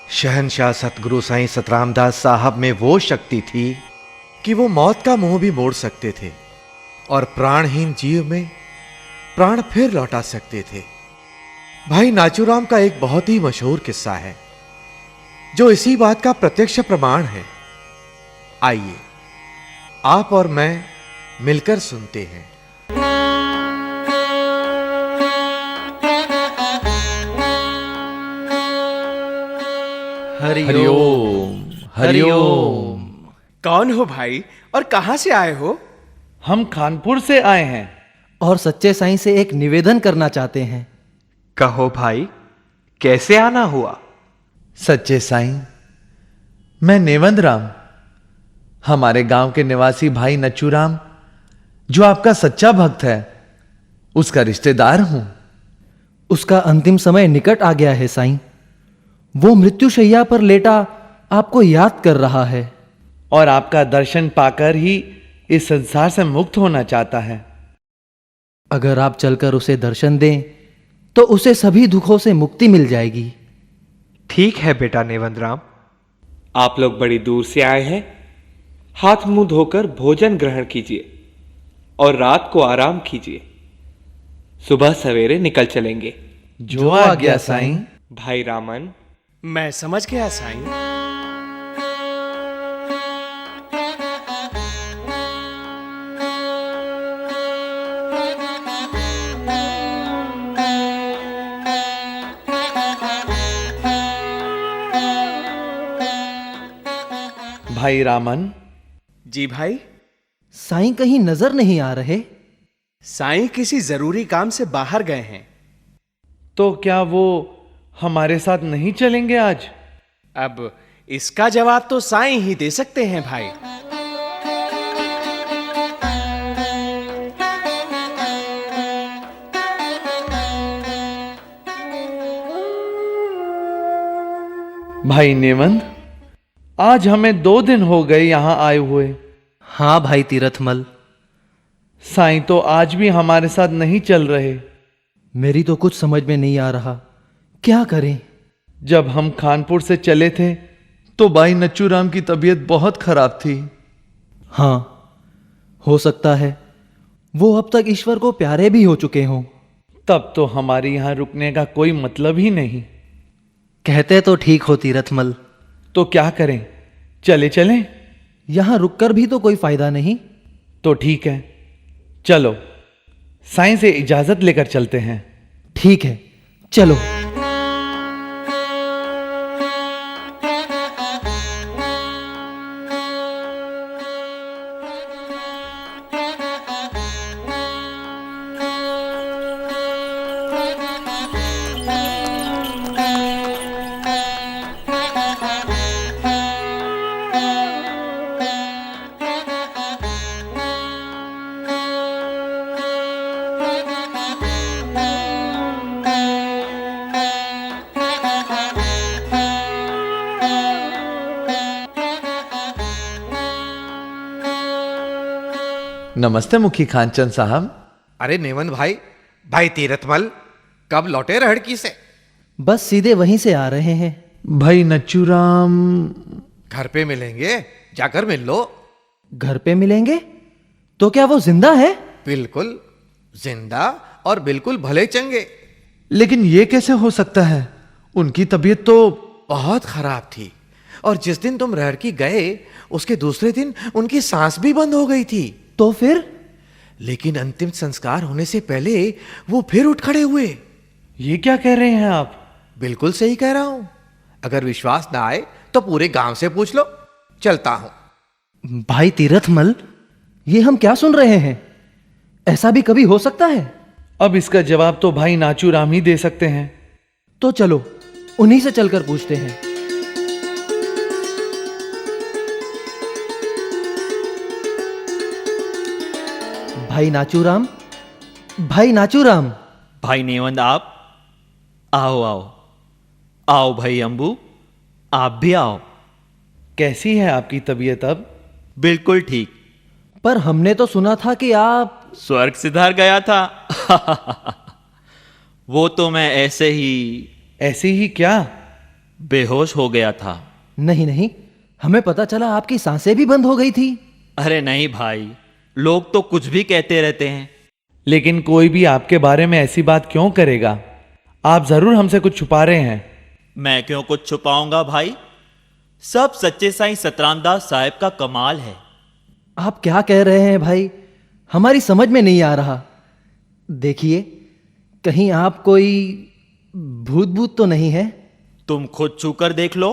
शहनशाह सतगुरु साईं सतरामदास साहब में वो शक्ति थी कि वो मौत का मुंह भी मोड़ सकते थे और प्राणहीन जीव में प्राण फिर लौटा सकते थे। भाई नाचूराम का एक बहुत ही मशहूर किस्सा है जो इसी बात का प्रत्यक्ष प्रमाण है। आइए आप और मैं मिलकर सुनते हैं। हरिओम हरिओम। कौन हो भाई और कहां से आए हो? हम कानपुर से आए हैं और सच्चे साईं से एक निवेदन करना चाहते हैं। कहो भाई, कैसे आना हुआ? सच्चे साईं, मैं नेवंद राम, हमारे गांव के निवासी भाई नच्छूराम, जो आपका सच्चा भक्त है, उसका रिश्तेदार हूं। उसका अंतिम समय निकट आ गया है साईं। वो मृत्युशैया पर लेटा आपको याद कर रहा है और आपका दर्शन पाकर ही इस संसार से मुक्त होना चाहता है। अगर आप चलकर उसे दर्शन दें तो उसे सभी दुखों से मुक्ति मिल जाएगी। ठीक है बेटा नेवंद राम, आप लोग बड़ी दूर से आए हैं। हाथ मुंह धोकर भोजन ग्रहण कीजिए और रात को आराम कीजिए। सुबह सवेरे निकल चलेंगे। जो आ गया साईं। भाई रामन। मैं समझ गया साईं। भाई रामन। जी भाई। साईं कहीं नजर नहीं आ रहे? साईं किसी जरूरी काम से बाहर गए हैं। तो क्या वो हमारे साथ नहीं चलेंगे आज? अब इसका जवाब तो साईं ही दे सकते हैं भाई। भाई नेवंद, आज हमें 2 दिन हो गए यहां आए हुए। हाँ भाई तीरथमल। साईं तो आज भी हमारे साथ नहीं चल रहे। मेरी तो कुछ समझ में नहीं आ रहा, क्या करें? जब हम कानपुर से चले थे तो भाई नच्छूराम की तबीयत बहुत खराब थी। हाँ, हो सकता है वो अब तक ईश्वर को प्यारे भी हो चुके हों। तब तो हमारे यहां रुकने का कोई मतलब ही नहीं। कहते तो ठीक हो तीरथमल। तो क्या करें, चले चलें? यहां रुककर भी तो कोई फायदा नहीं। तो ठीक है, चलो साईं से इजाजत लेकर चलते हैं। ठीक है, चलो। नमस्ते मुखी खानचंद साहब। अरे नेवंद भाई, भाई तीरथमल कब लौटे रहड़की से? बस सीधे वहीं से आ रहे हैं। भाई नच्छूराम घर पे मिलेंगे, जाकर मिल लो। घर पे मिलेंगे? तो क्या वो जिंदा है? बिल्कुल जिंदा और बिल्कुल भले चंगे। लेकिन ये कैसे हो सकता है? उनकी तबीयत तो बहुत खराब थी और जिस दिन तुम रहड़की गए उसके दूसरे दिन उनकी सांस भी बंद हो गई थी। तो फिर? लेकिन अंतिम संस्कार होने से पहले वो फिर उठ खड़े हुए। ये क्या कह रहे हैं आप? बिल्कुल सही कह रहा हूं। अगर विश्वास ना आए तो पूरे गांव से पूछ लो। चलता हूं। भाई तीरथमल, ये हम क्या सुन रहे हैं? ऐसा भी कभी हो सकता है? अब इसका जवाब तो भाई नाचूराम ही दे सकते हैं। तो चलो उन्हीं से चलकर पूछते हैं। भाई नाचूराम, भाई नाचूराम। भाई नेवंद, आप आओ आओ आओ। भाई अंबू, आप भी आओ। कैसी है आपकी तबीयत अब? बिल्कुल ठीक। पर हमने तो सुना था कि आप स्वर्ग सिधार गया था। वो तो मैं ऐसे ही। ऐसे ही क्या? बेहोश हो गया था। नहीं नहीं, हमें पता चला आपकी सांसें भी बंद हो गई थी। अरे नहीं भाई, लोग तो कुछ भी कहते रहते हैं। लेकिन कोई भी आपके बारे में ऐसी बात क्यों करेगा? आप जरूर हमसे कुछ छुपा रहे हैं। मैं क्यों कुछ छुपाऊंगा भाई? सब सच्चे साईं सतराम दास साहब का कमाल है। आप क्या कह रहे हैं भाई? हमारी समझ में नहीं आ रहा। देखिए, कहीं आप कोई भूत भूत तो नहीं है? तुम खुद छूकर देख लो।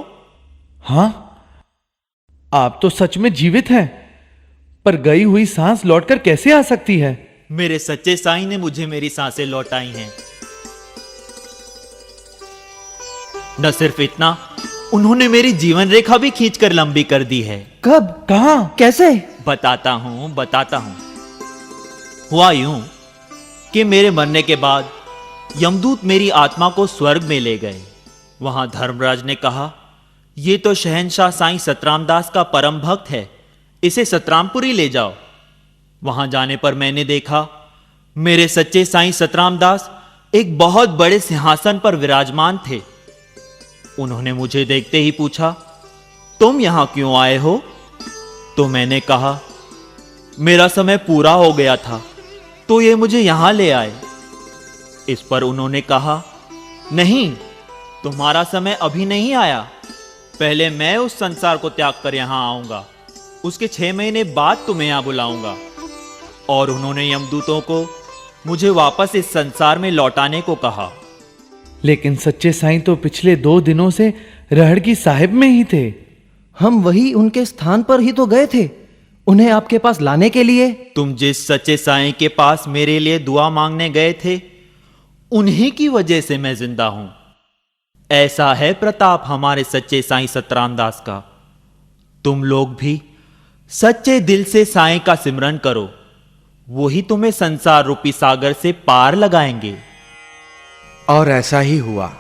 हाँ, आप तो सच में जीवित हैं, पर गई हुई सांस लौटकर कैसे आ सकती है? मेरे सच्चे साईं ने मुझे मेरी सांसें लौटाई हैं। न सिर्फ इतना, उन्होंने मेरी जीवन रेखा भी खींचकर लंबी कर दी है। कब? कहां? कैसे? बताता हूं। हुआ यूं कि मेरे मरने के बाद यमदूत मेरी आत्मा को स्वर्ग में ले गए। वहां धर्मराज ने कहा, ये तो शहंशाह साईं सतराम दास का परम भक्त है, इसे सतरामपुरी ले जाओ। वहां जाने पर मैंने देखा, मेरे सच्चे साईं सतराम दास एक बहुत बड़े सिंहासन पर विराजमान थे। उन्होंने मुझे देखते ही पूछा, तुम यहां क्यों आए हो? तो मैंने कहा, मेरा समय पूरा हो गया था, तो ये मुझे यहां ले आए। इस पर उन्होंने कहा, नहीं, तुम्हारा समय अभी नहीं आया, पहले मैं उस संसार को त्याग कर यहां आऊंगा, उसके 6 महीने बाद तुम्हें यहां बुलाऊंगा। और उन्होंने यमदूतों को मुझे वापस इस संसार में लौटाने को कहा। लेकिन सच्चे साईं तो पिछले 2 दिनों से रहड़की साहिब में ही थे। हम वही उनके स्थान पर ही तो गए थे, उन्हें आपके पास लाने के लिए। तुम जिस सच्चे साईं के पास मेरे लिए दुआ मांगने गए थे, उन्हीं की वजह से मैं जिंदा हूं। ऐसा है प्रताप हमारे सच्चे साईं सतराम दास का। तुम लोग भी सच्चे दिल से साईं का सिमरन करो, वही तुम्हें संसार रूपी सागर से पार लगाएंगे। और ऐसा ही हुआ।